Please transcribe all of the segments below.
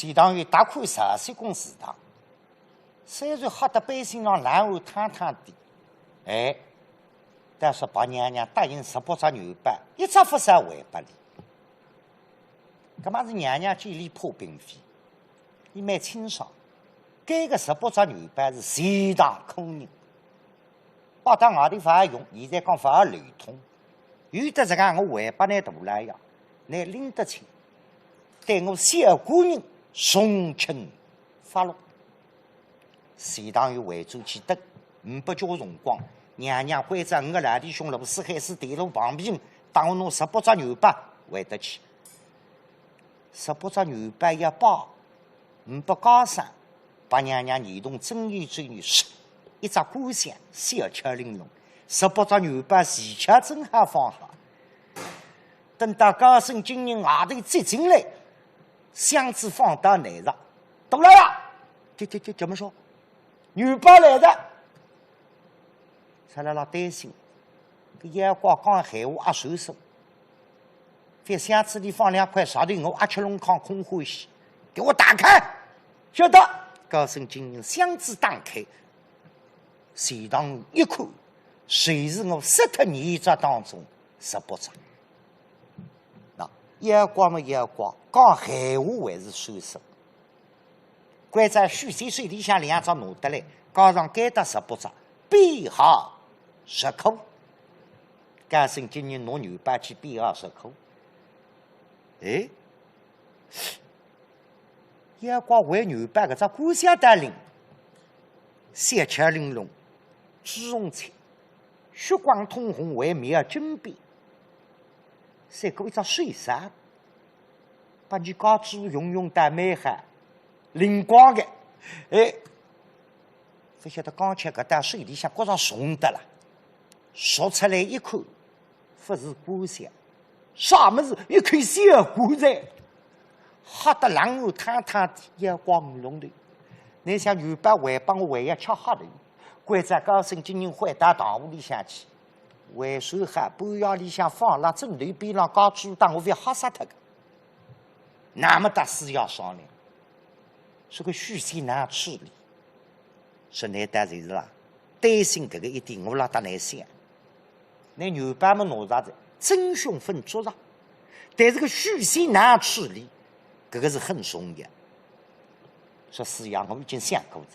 相当于大概10岁公祠堂，虽然喝得百姓上烂碗汤汤的，哎，但是白娘娘答应18只牛板，一只佛山还不离。搿么是娘娘建立破兵费，伊蛮清爽。搿个18只牛板是随堂空人，包到外地勿合用，现在讲勿合流通。有的这个我还把那大来呀，乃拎得清，对我小姑人送亲发落。随堂有会做记得500交辰光，娘娘关着我个两弟兄，卢四海是地路旁边，当我弄18只牛板回得去。18只牛板一包，500高山，把娘娘移动正义之女，一只鼓响，小巧玲珑。18只牛板齐吃真好放好。等到高升今日外头接进来，箱子放到内上，懂了呀？这怎么说？牛板来的，才来了担心。搿阳光刚喊我阿手手，在箱子里放2块石头，我阿吃龙康空欢喜，给我打开，晓得？高升今日箱子打开，随堂一看，谁是我杀脱2只当中18只？那阳光嘛阳光，讲闲话还是手手。关在虚水水里向2只拿得来，高上盖得18只，编号10颗。高升今日拿牛板去编号10颗。哎，阳光为牛板搿只鼓响带领，小巧玲珑，朱红彩，血光通红为面儿金边，再过一只水伞，把你高珠永永带美海，灵光的，哎，不晓得刚才搿搭水里向觉着重的了，说出来一看，不是鼓响。啥么子？一看小鼓在，吓得冷汗汤汤的，阳光朦胧的。你想牛板还帮我还要吃黑的，关在高升今日回到堂屋里向去，为手还半夜里向放了枕头边上搞猪蛋，我会吓死他的。那么大事要商量，是个虚心难处理。说那单就是啦，担心这个一点，我拉得难想。那牛板们拿啥子？真凶分捉上，但是个虚心难处理，这个是很重要。说是呀，我已经想过了。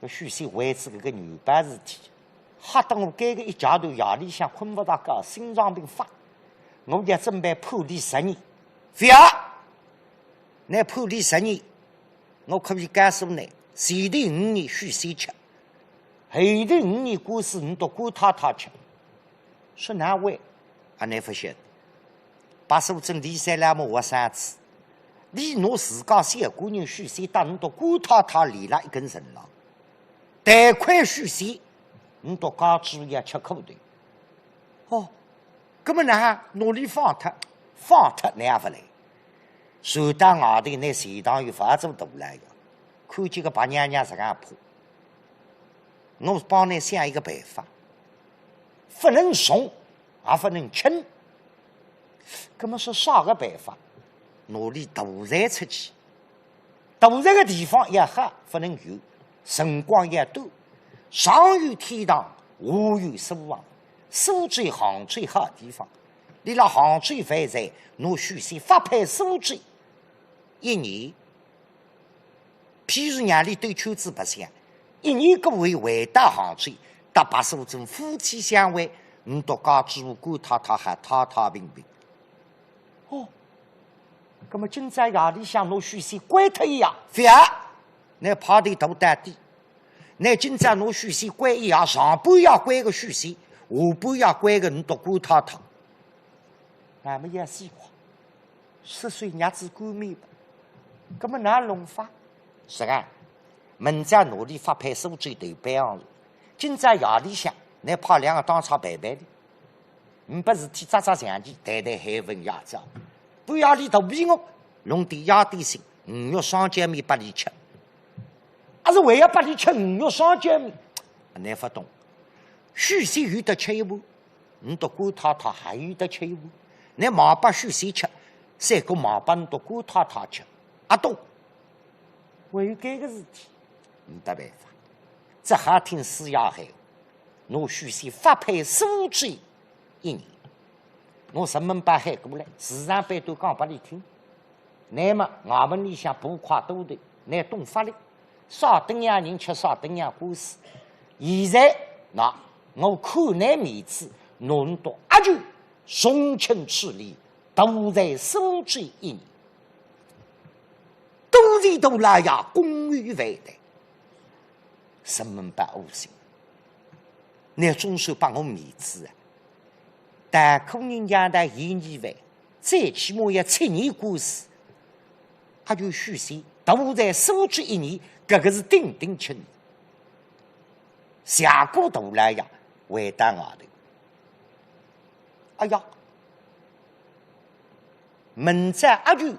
这虚心为此这个牛板事体，吓得我改个一觉头夜里向困不着觉，心脏病发。我也准备判离10年，不要。那判离10年，我可以告诉你，前头5年虚心吃，后头5年过世你都管太太吃。说哪位？啊，你不晓得，把苏镇李三两么活3次，李侬自家小姑娘许仙打，侬到管太太立了一根绳了，贷款许仙，侬到家主也吃苦头。哦，那么呢，努力放脱你也不来。传到外头那随堂有发做大来的，看见个白娘娘这样怕，我帮你想一个办法，不能送。也不能轻，那么是啥个办法？努力渡财出去，渡财的地方也好，不能有，辰光也短。上有天堂，下有苏杭，苏州杭州好地方。你辣杭州发财，侬首先发配苏州1年。譬如让你对秋子白相，1年各位回到杭州，搭把苏州夫妻相会。你到家主管太太还太太平平。哦，那么今朝夜里向侬许仙关脱一夜，不要，你趴地头打底。你今朝侬许仙关一夜，上半夜关个许仙，下半夜关个你到管太太。那么也西瓜，10岁日子过面吧。那么哪弄法？是啊，明朝努力发配苏州头班行，今朝夜里向。你派2个当场陪陪的，你把事体扎扎详细，谈谈海文牙照，半夜里头逼我弄点鸭点心，5肉双煎面拨你吃，还是为了拨你吃5肉双煎面？你不懂，许仙有得吃一碗，你到管太太还有得吃一碗，你忙把许仙吃，再个忙把你到管太太吃，阿东，为有搿个事体，没得办法，只好听四爷喊，侬须先发配苏州1年。侬城门把喊过来，时常班都讲拨你听。乃末衙门里向捕快多头，乃东发力，少等样人吃少等样官司。现在那我看乃面子，侬到阿舅重庆处理，都在苏州1年。多钱多拉呀，公于万代。城门把恶心，乃终首帮我面子啊！但可人家的1年万，最起码要7年官司，他就虚心都在苏州1年，这个是顶顶轻。下过头来呀，回到外头。哎呀，明早阿舅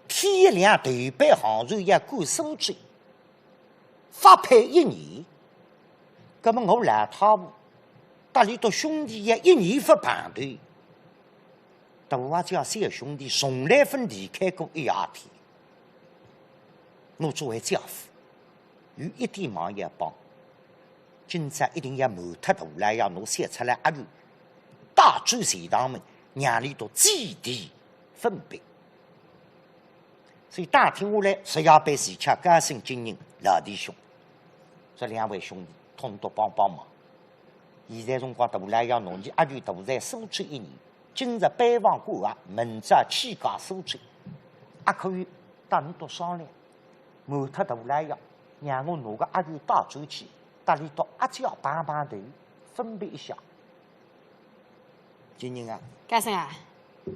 天一亮，头班航船要赶苏州，发配1年。那么我来他屋，搭里头兄弟也1年不盘腿。大阿家3个兄弟从来不离开过1夜天。我作为家父，有一点忙要帮。今朝一定要瞒脱大来，要侬写出来阿舅，大周贤堂们让里头基地分别。所以打听下来，10夜班前吃高升金人老弟兄，这2位兄弟统统帮帮忙。现在辰光大来要侬阿舅大在苏州1年，今日拜访过啊，明朝去家苏州，也可以搭侬多商量，瞒脱大来要，让我拿个阿舅到州去。搭里到阿家帮帮头，分别一下。金人啊，干生啊，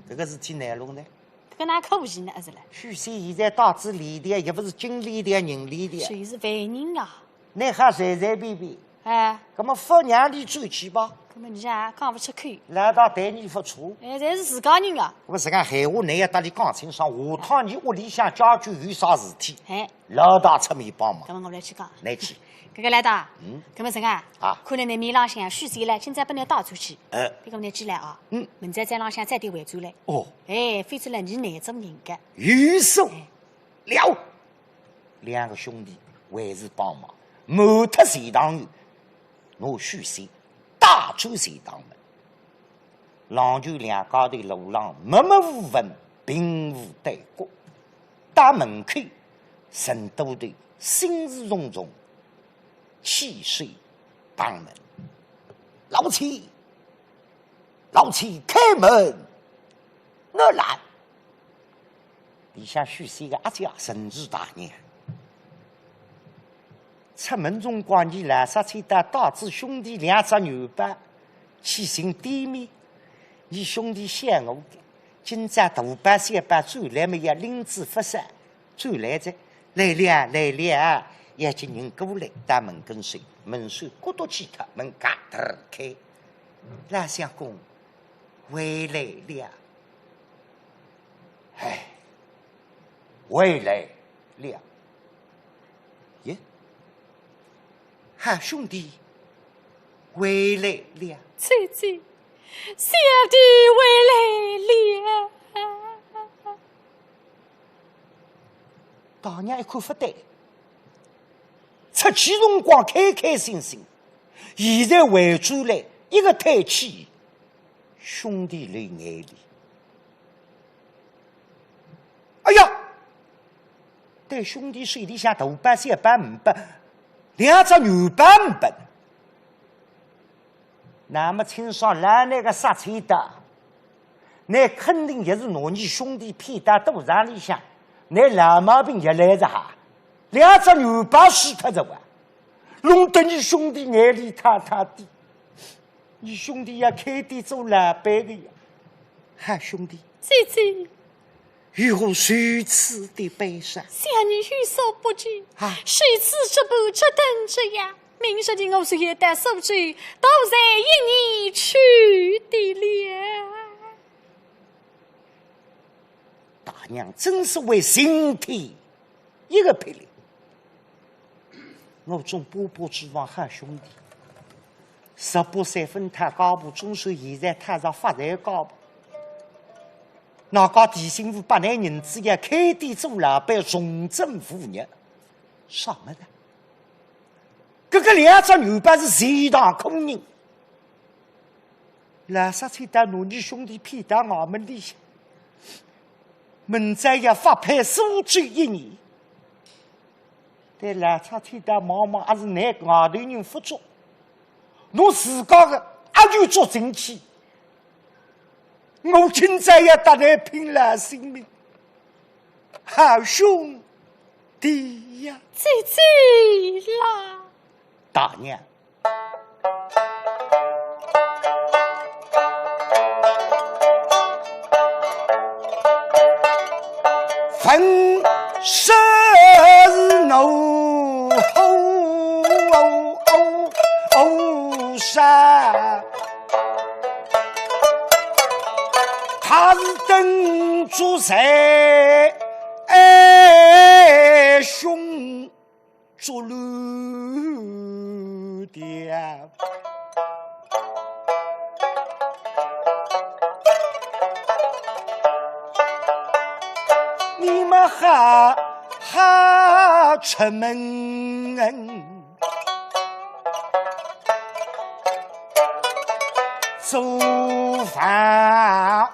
这个事体难弄呢。这个哪客气呢？是嘞。许仙现在大致理的，也不是经理的、人理的。谁是犯人啊？你还随随便便。哎。那么佛娘里转去吧。那么你讲讲不出口。来到对你付出。哎，侪是自家人啊。我是讲闲话，你要搭里讲清爽。下趟你屋里向解决有啥事体，哎，老大出面帮忙。那么我来去讲。来去。这个来的，搿么怎啊？看来你面浪向虚岁了，今朝不能倒出去。别个你进来啊。明朝在浪向再点回转来。哦。哎，飞出来你难做人个。有手了，2个兄弟还是帮忙，瞒脱钱塘员，我虚岁大周钱塘门，郎就2家头路浪默默无闻，并无对过。大门口成都的心事重重。气水当门，老七，老七开门，我来。里向许是一个阿家神主大人，出门中光你来杀去带导致兄弟2只牛板去寻对面，你兄弟想我的，今朝大班3班转来没有领子发散，转来着来了。一群人过来，打门跟随，门栓咕嘟起脱，门嘎突开。拉相公回来了，哎，回来了，耶，哈兄弟回来了，姐姐，小弟回来了。大娘一看不对。出去辰光开开心心，现在回转来一个抬起，兄弟泪眼里。哎呀，对兄弟手里向大班3班5班，2只牛班5班。那么清爽来那个杀菜的，那肯定也是拿你兄弟骗到赌场里向，那老毛病也来着哈。2只牛把死脱着哇，弄得你兄弟眼里塌塌的，你兄弟也开店做老板的呀，哈兄弟，姐姐，有何如此的悲伤？想你有所不知，啊，谁此这步这等着呀？明日的我是一带手机，都在1年去的了。大娘真是为心体一个霹雳。我总波波指望喊兄弟，18岁分摊高步，总算现在摊上发财高步。那个地心府把男人子也开店做老板，重征富业，什么的？这个两只牛排是谁当空人？垃圾菜单奴你兄弟骗到我们里，门在也发配数据一年。但垃圾菜单妈妈还是拿外头人付作，侬自家的也就做进去。我现在也搭来拼了性命，好兄弟呀！姐姐啦，大娘，分手是怒吼杀。他是等住谁？兄做路的，你们还出门做饭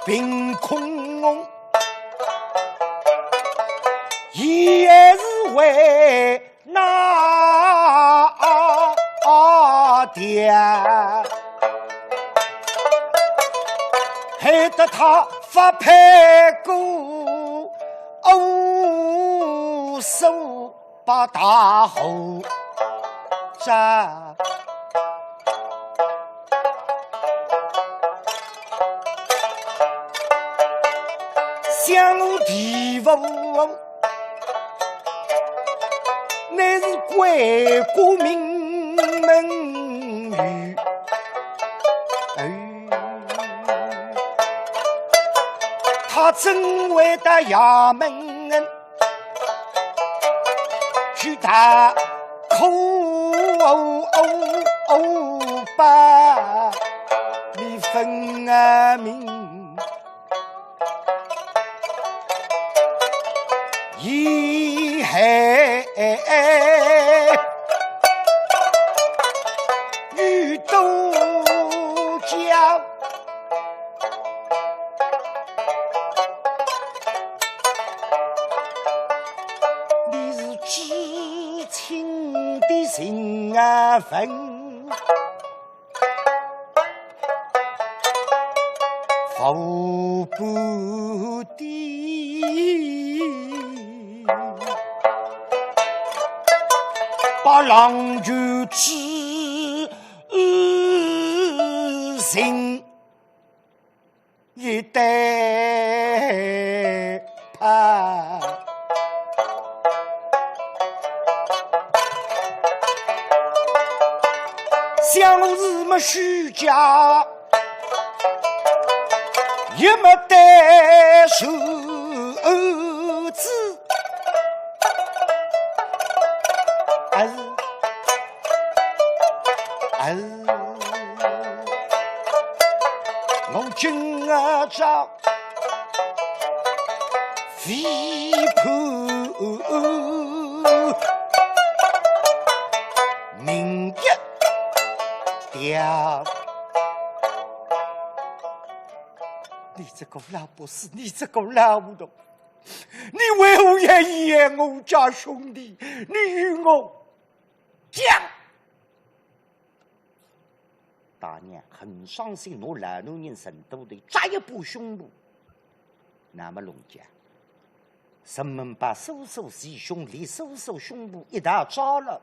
凭空也是为那点，害得他发配过手把大后扎。想地府，乃是国国民门语。他真为的衙门去打口把你分明。一黑雨都江，你是知情的心分，否不的。把郎就知心一代怕，相是么虚假，也没得手指。我今朝飞盘明一条，你这个老不死，你这个老糊涂，你为何要嫌我家兄弟？你与我讲。大娘很伤心，我老农人成都的扎一把胸部，那么龙家，人们把叔叔弟兄离叔叔胸部一道扎了，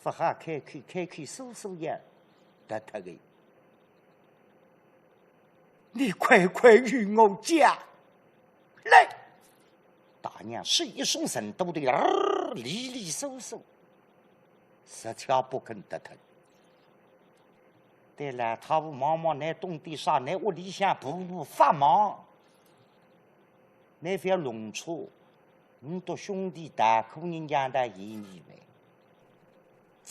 不好开口叔叔也得他的，你快快与我讲来。大娘是一双成都的离离叔叔。十条不肯得疼，对了，他们妈妈那东地上，那屋里向步发忙，那份农处，你多兄弟大苦人家的意义呗。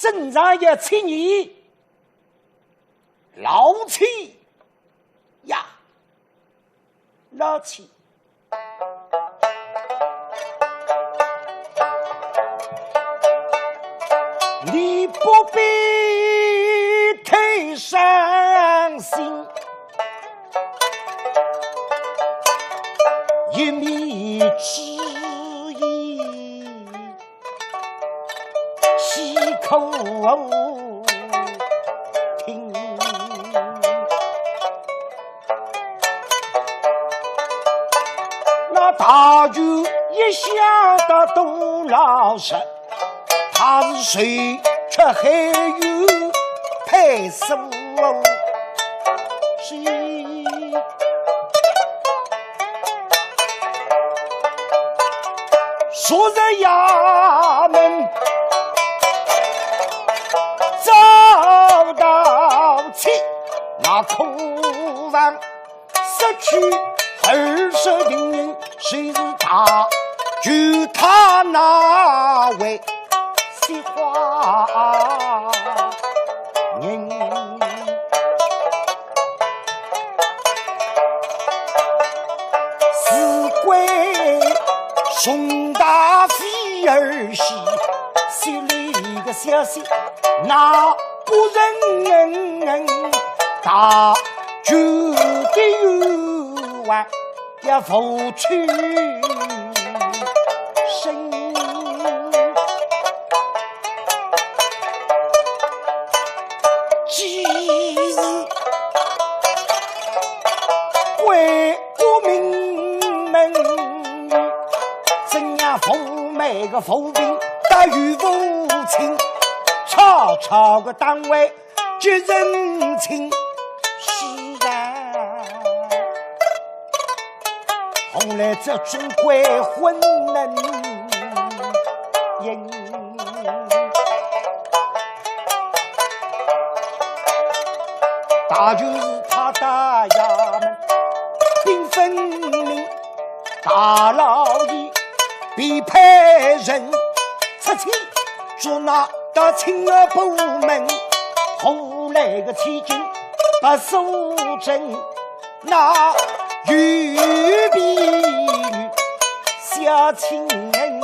正常也请你老气呀，老气。你不必太伤心，一米之音，细口听。那大舅一想到董老师，他是谁？却还有配手谁？昨日衙门遭到气，那空房失去20灵人，谁是他？就他那位西花人，是归宋大妃儿媳，写了一个消息，那不人大就的有完也付去生。今日归国民们，怎样奉每个府兵大于父亲，吵个单位结人情。是啊，后来这种鬼混能赢。大就是他大衙门兵分明，大老爷必派人出去捉拿到亲儿部门。后来个期间把守正，那玉璧女小情人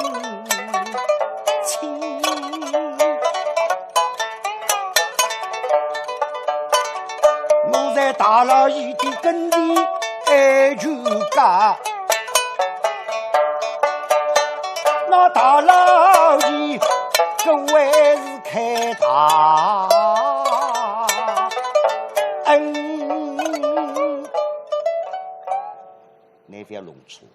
情。我在大老爷的跟前爱就讲，那大老爷各位是开大恩，那边弄错，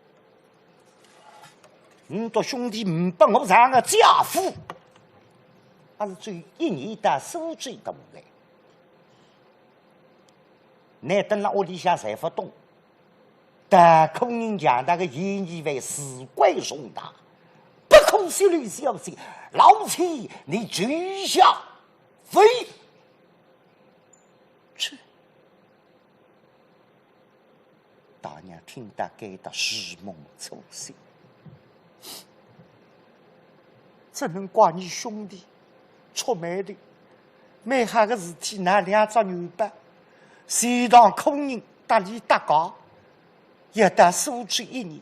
多兄弟唔帮我上个家父，还是最一年的收罪的来。那等了屋里向才不动，但空人讲那个言语为死鬼送大，不可思虑消息，老妻你居下非去。大娘听得感到如梦初醒，只能怪你兄弟出卖的，没下个事体那两只牛掰。谁当空人搭理搭高，也得输出一年。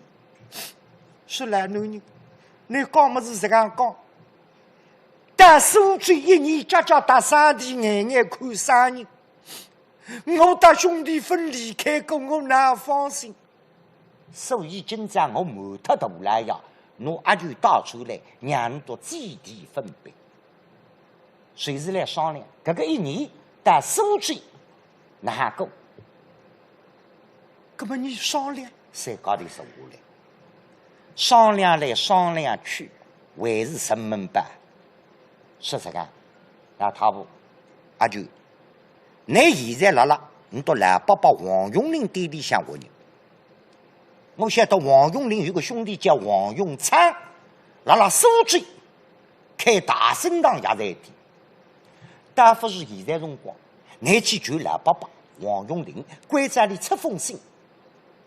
是来男人，你讲么是这样讲？但输出一年，家搭三弟眼眼看三人。我搭兄弟分离开过，我哪放心？所以今朝我瞒他大来呀，我阿就到出来，让你都基地分别。随时来商量，这个一年但输出。那还够？那么你商量，谁搞的是我来？商量来商量去，还是什么办？是这个？那他不，阿舅，你现在辣辣，你到来爸爸王永林店里向我人。我晓得王永林有个兄弟叫王永昌，辣辣苏州开大升堂也在的。但不是现在辰光。你去求老爸爸王永林，关在里出封信，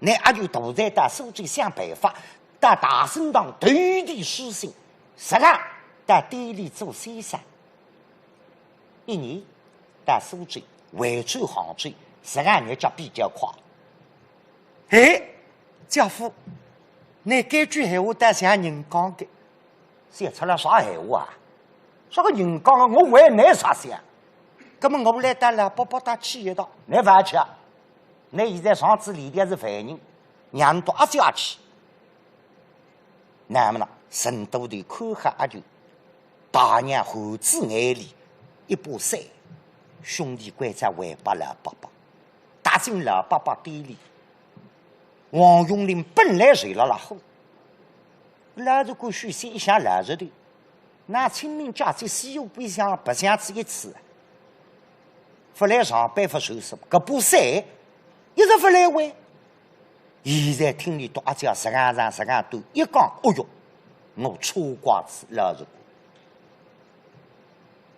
你也就大在打书记想办法，到大升堂投递书信，实际到店里做先生。1年带苏州回转杭州，12日脚比较快。哎，家父，你这句闲话带像人讲的，写出来啥闲话啊？啥个人讲的？我为你啥想？那么我来带了伯伯打去一道，你不去啊？你现在上次里边是犯人，让到阿家去。那么呢，成都的看黑阿舅，大娘猴子眼里一把伞，兄弟关在尾巴老伯伯，打进老伯伯店里。王永林本来睡了后，老子过去先一想老子的，那清明假期西游不想不想吃一次，不来上班不收拾，搿把伞一直不来还。现在听你大家10个长10个短，一讲，哦哟，我戳瓜子老子。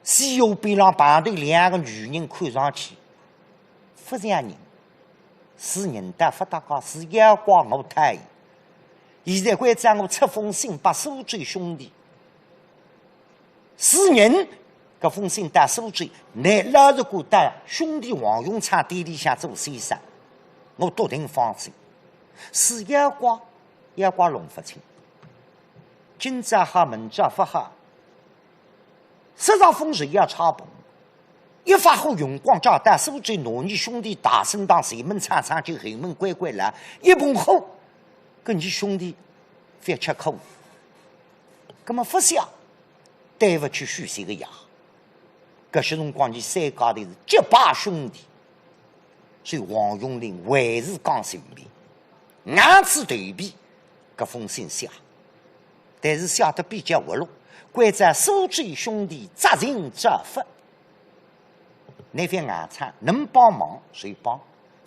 西游边上旁头2个女人看上去不像人，是认得不大高，是阳光我太现在关张我出封信把苏州兄弟，是人搿封信带苏州，乃老实过带兄弟王永昌店里向做先生，我笃定放心。是阳光弄不清，今朝好明朝不好，实上风水要差不。一发后用光照带苏州挪你兄弟大声当前门唱唱就后门关关来，一碰后跟你兄弟别吃苦，那么不想对不起许仙个牙。搿些辰光你三家的是结拜兄弟，所以王永林还是讲心里暗自对比搿封信写，但是写得比较活络，关在苏州兄弟责任责罚。那份暗藏能帮忙谁帮，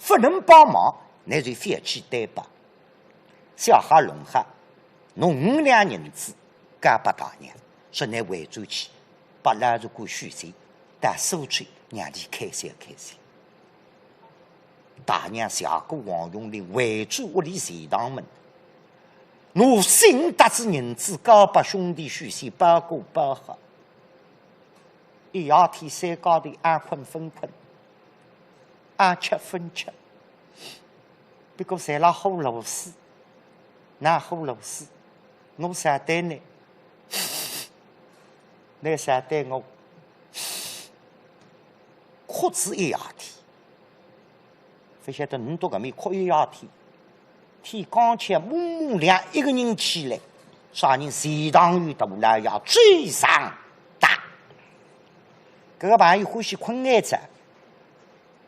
不能帮忙那就放弃担帮。小哈龙哈，侬5两银子交给大娘，说你回转去，把老子过许仙带苏州，让你开心开心。大娘下过王永林回转屋里前堂门，我心得知银子交把兄弟许仙包过包好。一夜天三家头安困分困，安吃分吃。别个在那喝螺丝，那喝螺丝，我啥对呢？那啥对我？哭子一夜天，不晓得侬多搿面哭一夜天。天刚起蒙蒙亮，一个人起来，啥人前堂院大老爷追上打。搿个朋友欢喜困眼子，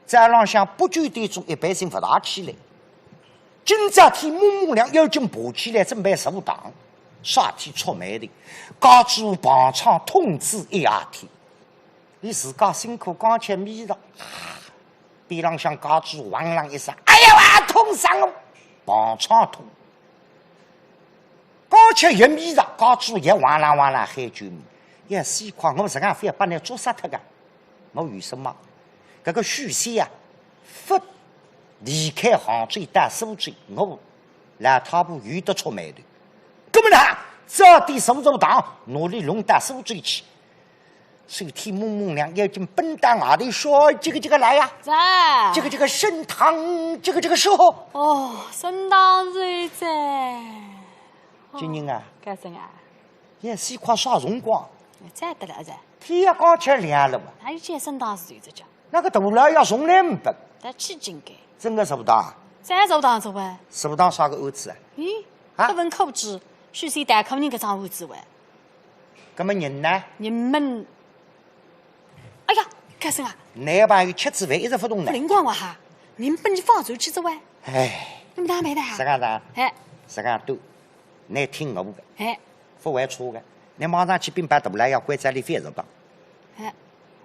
在浪向不9点钟，一般性不大起来。今朝天蒙蒙亮，有劲爬起来准备入堂，啥天出门的，家主旁窗通知一夜天，你自家辛苦刚吃米了，边浪向家主汪啷一声，哎呀哇，痛死我！旁窗痛，刚吃一米了，家主也汪啷汪啷喊救命。也西况我实际上非要把你捉杀脱个，我为什么？搿个许仙呀，不离开杭州带苏州，我来他不遇得出门的。搿么呢，早点入堂，努力弄到苏州去。手天蒙蒙亮，已经奔到外头说：“这个来呀！”在。这个升堂，这个时候。哦，升堂在在。今年啊，干什啊？也西况啥辰光？再得了噻。天也刚吃亮了嘛。哪有见升堂是有这叫？那个大老爷从来没笨。但去真该。真的入堂？再入堂做喂。入堂啥个案子啊？咦，这份口子，许仙带客人搿桩案子喂。搿么人呢？你们。哎呀，干什啊？男朋友吃子饭一直不动呢。不灵光哇哈！你们把你放出去做喂。哎。你们哪没的？实际上，哎，实际上都，你听我的。哎。不会错的。你马上去并把大老爷关在里翻入堂。哎，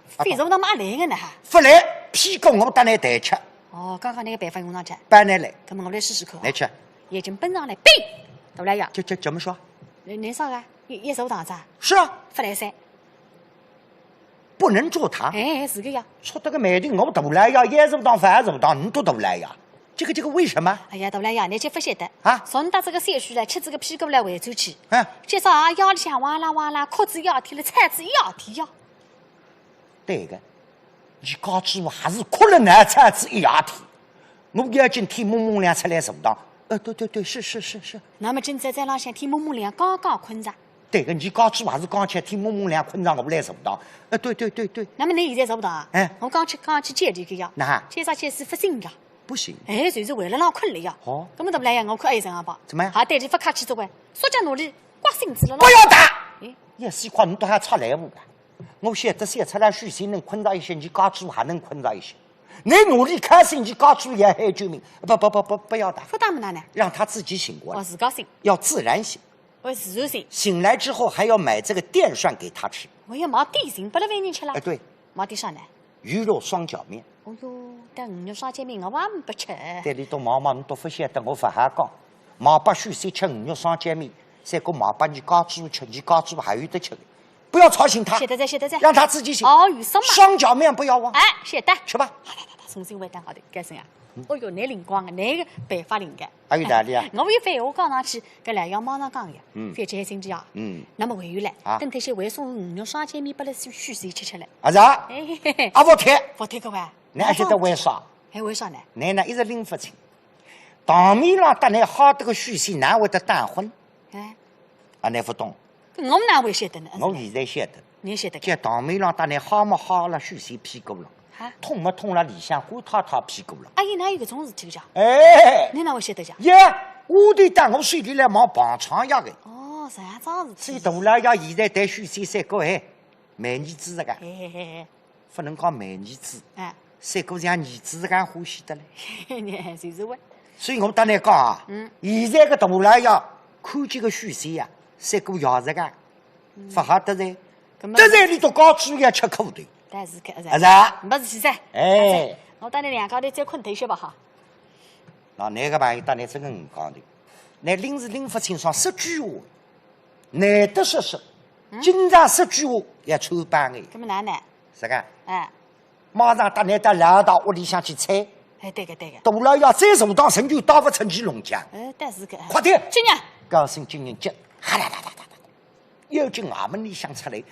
翻入堂嘛来个呢哈？不来，屁股我带你带吃。哦，刚刚那个办法用上去。搬来来。那么我来试试看。来吃。眼睛奔上来，冰！大老爷。就怎么说？你啥个？一入堂子啊？是啊。不来噻。不能坐堂。哎，是个呀。出这个美的，我大老爷一入堂，反入堂，你都大老爷。这个为什么？哎呀，大老爷，你就不晓得啊！从打这个山区来，吃这个屁股来回走去。嗯。介绍啊，腰里向哇啦哇啦，裤子腰天了，菜子腰天呀。对个，你告知我还是哭了那才子一夜天。我要今天蒙蒙亮出来上当。对，是。那么正在浪向天蒙蒙亮刚刚困着。对个，你告知我还是刚去天蒙蒙亮困着我来上当。对。那么你现在做不到啊？我刚去接这个呀。那接啥去是发生呀？不行。就是为了让困了呀。哦。根本都不来呀，我看医生啊吧。怎么样？还带着发卡去做完，说讲努力刮身子了。不要打！也是块你都还差来我吧？我晓得写出来虚心能困着一些，你告知我还能困着一些。你努力开心，你告诉也还救命。不要打。不打么呢？让他自己醒过来。自个醒。要自然醒。我自然醒。醒来之后还要买这个电涮给他吃。我要买点心，不能为你吃了。对。买点啥呢？鱼肉双饺面。哦哟，但鱼肉双饺面我还不吃。对你都忙你都不晓得，我不还讲，忙把许谁吃鱼肉双饺面，再个忙把你家猪吃，你家猪还有得吃的。不要吵醒他，晓得在，让他自己醒。哦，有什么？双饺面不要忘。晓得。吃吧。好，重新回答好的，该生啊。哦哟，你灵光啊，你个办法灵感。还有哪里啊？我一翻我讲上去，搿两样马上讲呀。反正还心机啊。那么回来，等这些会送鱼肉双饺面拨了许谁吃了？啊啥？啊不贴。不贴个哇？你还晓得为啥？还为啥呢？你呢一直拎不清。当面上搭你好这个许谁哪会得单婚？你不懂。我们哪会晓得呢？我现在晓得。你晓得？叫当面上搭你好没好了许谁屁股了？痛没痛了里向管他屁股了？阿姨哪有搿种事体讲？你哪会晓得讲？我得带我水里来忙帮场呀个。哦，这样桩事体。所以大老爷现在带许谁三个卖儿子这个。不能讲卖儿子。三个像儿子这样欢喜的嘞。就是我。所以我当你讲啊，现在个大老爷看见个许谁呀，三个摇着个，不好得罪，得罪你都搞主要吃苦的。但是看没事体噻。我当你两高头再困头些吧哈。那个朋友当你真个唔讲的，那拎是拎不清爽10句话，难得说，经常10句话要抽班的。搿么哪呢？是个。马上带你到老大屋里向去猜。对个。大老爷再坐到神就打不成去龙江。但是个。快点！今年。高兴今年节，哈啦，又进衙门里向出来，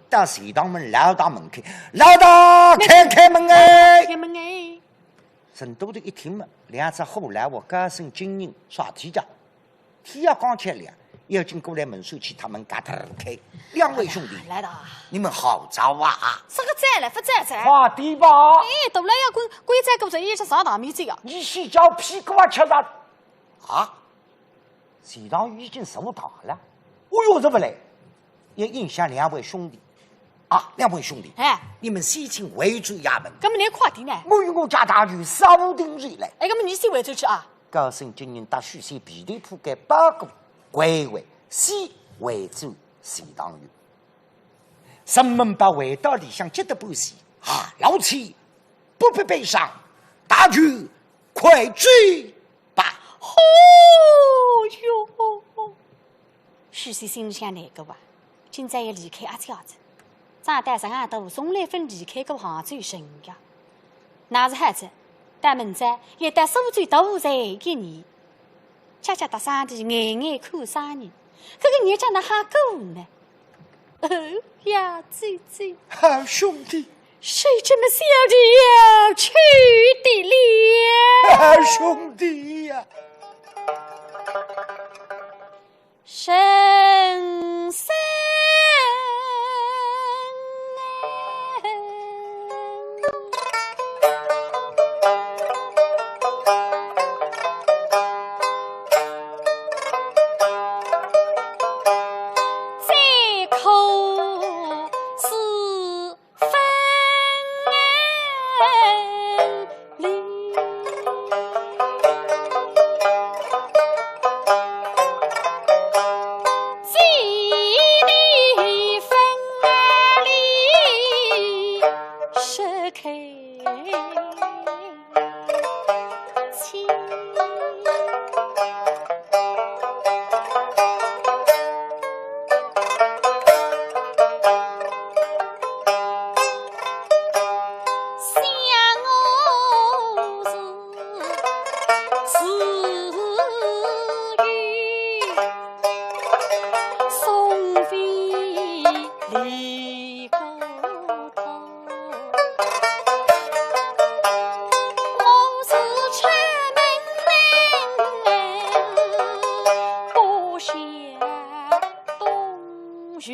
到祠堂门老大门口，老大开门哎！开门哎！成都的一听嘛，两只后来我高兴今年耍题家，天要刚起亮，又进过来门手去他们嘎头开，两位兄弟，来的，你们好早啊！这个在了，不在？快点吧！大老爷鬼在狗子一直上大米子呀！你先叫屁股啊吃上啊！祠堂已经收堂了，我又怎么来？也影响两位兄弟啊！两位兄弟，你们先请回转衙门。那么你快点呢？我与我家大女扫定日来。那么你先回转去啊！高兴今年到许县皮地铺给8个归位，先回转祠堂院。神门把回到里向接得不细啊！老妻不必悲伤，大举快追吧！哦哟，许县心里想哪个哇？现在要离开阿家子，长大上都从来分离开过杭州省呀。那是孩子，但门在也得苏州都在1年，家家到上地眼眼看3年，这个年长的还够呢。哦呀，姐，好兄弟，谁这么小的要去的了？好兄弟呀！深深再口是分离。费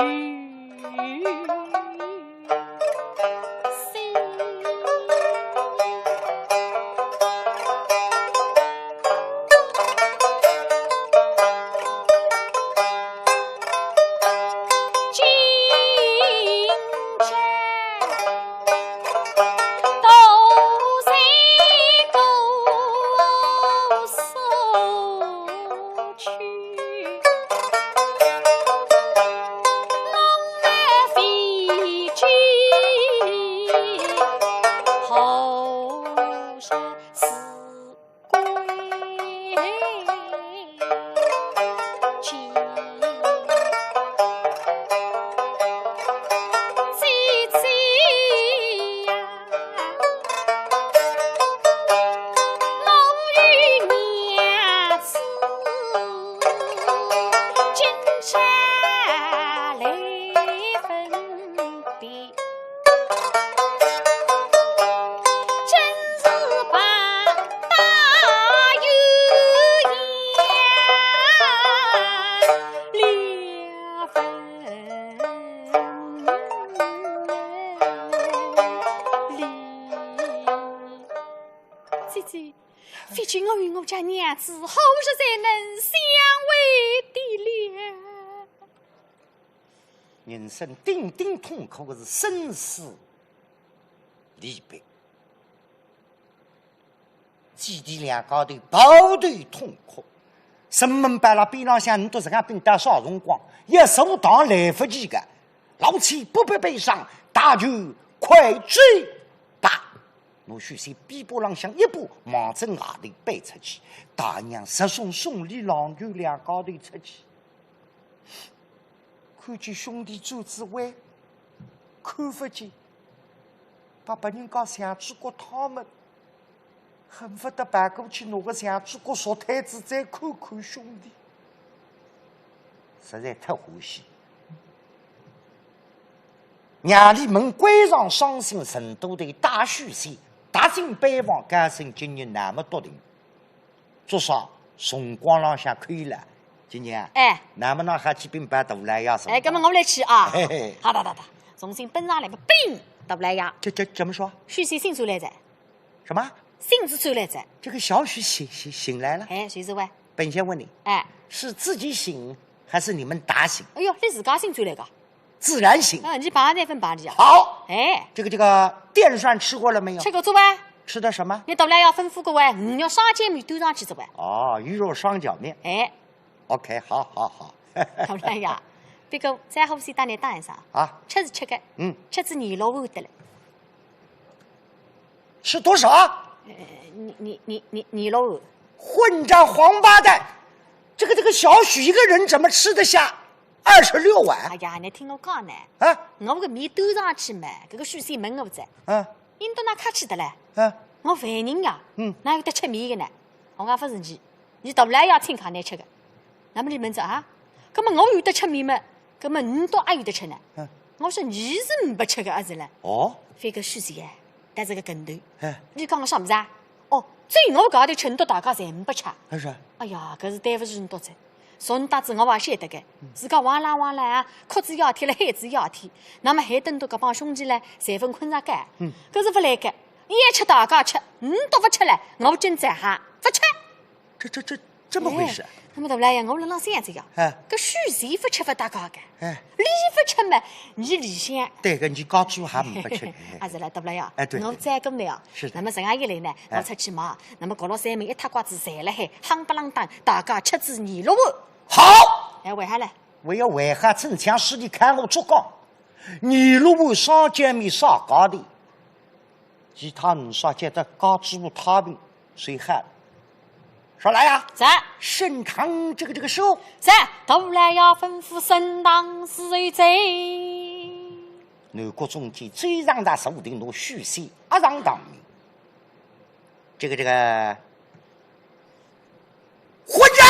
君我与我家娘子何时才能相会的了？人生顶顶痛苦的是生死离别，姐弟两高头抱头痛哭。城门摆了边浪向，你都自家兵打少辰光，一手党来不及的，老妻不必悲伤，大舅快追吧。我许是边坡浪向一步，忙正外头背出去，大娘直送送礼郎舅两高头出去。看见兄弟主子为看不见，把别人家相主过他们，恨不得搬过去拿个相主过说台子再看看兄弟，实在太欢喜。娘里们归上伤心成都的大虚线，大清北方感生今日那么多人，至少辰光浪向可以了。今年哎，那么那还去兵办大来呀？哎，那么我们来去啊！嘿嘿，好的，重新奔上来吧，兵大不来呀！这怎么说？许是新出来着，什么？新子出来着。这个小许醒来了？哎，谁是喂？本先问你，哎，是自己醒还是你们打醒？哎呦，你自家醒出来的？自然醒。你把那份把的呀？好。哎，这个电涮吃过了没有？吃过做喂。吃的什么？你大不来要吩咐个喂，鱼肉双煎面端上去做喂。哦，鱼肉双饺面。哎。OK， 好。大不来呀，别个再好些打你打一声啊，吃是吃个，吃子你老饿的了。吃多少？你老饿。混账黄八蛋！这个小许一个人怎么吃得下26碗？哎呀，你听我讲呢。啊，我个面端上去嘛，这个许三问我不在。印度那客气的嘞。我凡人呀，哪有得吃面的呢？我讲不是你大不来要请客来吃的。那么你们说啊，那么我有得吃面嘛？那么你都也有得吃呢？我说你是不吃的儿子了。哦，非个许三带着个跟头。你讲我啥么子啊？哦，最我高头吃，你都大家侪不吃。是。哎呀，搿是对不起你多子。从大子我也晓得个，自家哇啦啊，裤子要贴了，孩子要贴。那么海登多搿帮兄弟呢，侪分困着干。搿是不来个，一吃大家吃，你都不吃了，我今在哈不吃。这么回事？那么大不来呀，我辣三子呀。搿许谁不吃不大家个？你不吃嘛，你理想。对个，你搞猪还不吃。啊是了，大不来呀。对。我再跟了。是。那么这样一来呢，我出去嘛，那么搞了三妹一塌瓜子晒了海，夯不啷当，大家吃子泥萝卜。好。哎，为啥嘞？为要为啥逞强势力看我做工？泥萝卜上煎米上高的，其他人说觉得高猪他们谁害？说来呀！在盛唐这个时候，在大不来要吩咐升堂侍卫在。南国中间最让他受的那许仙阿上当面，这个混账！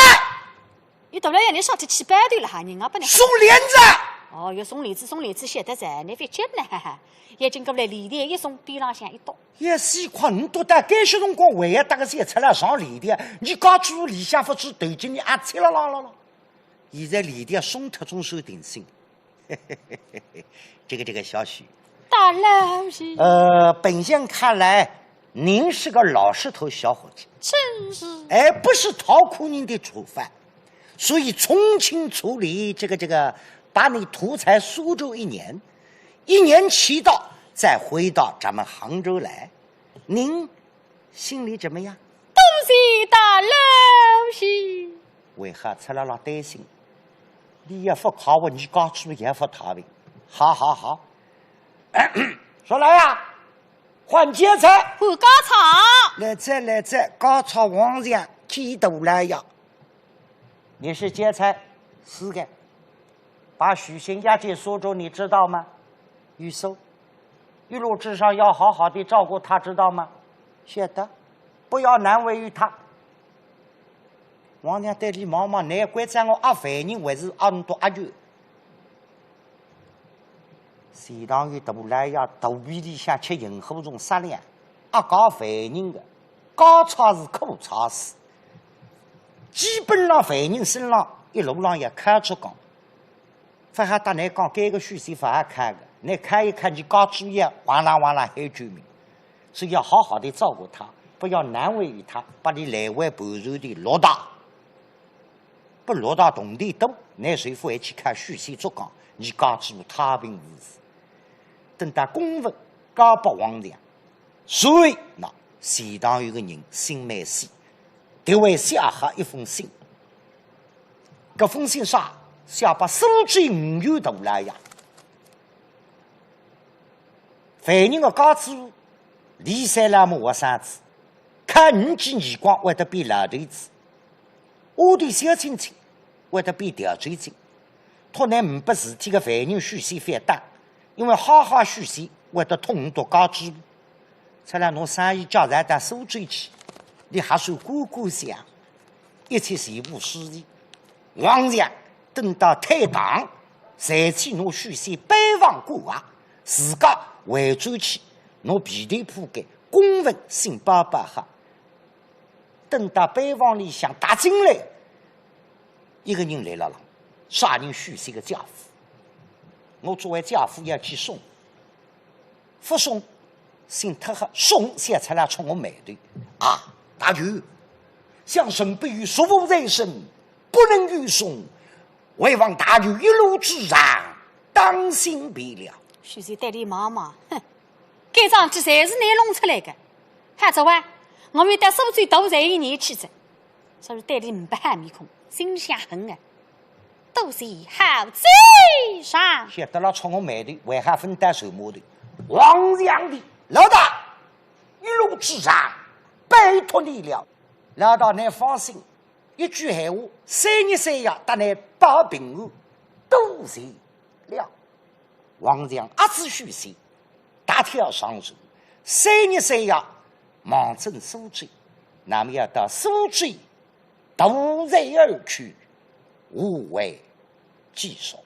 你大不来要你上去起班队了哈，人家不能送帘子。哦，要送帘子晓得噻，你别急呢，哈哈。眼睛过来里头一送，边浪向一倒。也是块你多大该些辰光为了大个些出来上里的，你搞住里向不住头巾你啊，切了。现在里头松特种手定心，这个小许，大老师，本相看来，您是个老实头小伙计，真是，哎，不是讨苦您的主犯，所以从轻处理，这个，把你屠宰苏州1年，1年期到，再回到咱们杭州来，您心里怎么样？多谢大老师。为何出来老担心？你也不考我，你搞出也不逃避。好，说来呀，换劫财，换高草，来这，高草王上剃头来呀！你是劫财，是的。把许仙押进苏州，你知道吗？玉收，一路之上要好好的照顾他，知道吗？晓得，不要难为于他。王娘对你忙忙，难怪在我阿凡人还是阿多阿舅。相当于大来呀，大胃里向吃银河中杀粮，搞凡人的，高超是苦超事。基本上凡人身上一路上也看出讲，不还打你讲改个虚实不还看的，你看一看你搞主意，哇啦喊救命，所以要好好的照顾他，不要难为于他，把你来回盘算的落大。不落到洞里斗，那谁会去看虚实作讲？你搞出太平无事。等到公文交给皇上，所以那相当于个人心蛮细，就会写下一封信。这封信上写把苏州5元大来呀，凡人的高子离散了么学生子，看5几年光会得比老头子。我的小亲戚会得比调追进，托那500事体的凡人虚实反打，因为好虚实会得通多高支部。出来侬生意叫咱到苏州去，你还算过想，一切全部失意。皇上等到退堂，才去侬虚实北方过啊，自家回转去，侬皮头铺盖公文信包哈。等到北房里向打进来，一个人来了，啥人虚实个家父？我作为家父要去送，不送，心特黑，送写出来冲我埋堆啊！大舅，相生不与叔父在身，不能与送，为望大舅一路之上当心别了。虚实对你妈妈，哼，这桩子侪是你弄出来的，还走啊？我们到苏州都在1年去着，所以对你500汉面孔，心下恨啊！都是好嘴上，晓得了，冲我埋头，为何分担手码头？皇上的老大，一路之上拜托你了，老大你放心，一句闲话，3日3夜打你保平安，都是了。皇上阿子虚实，大跳上手，3日3夜忙征苏州，那么要到苏州独裁而去，无为继受。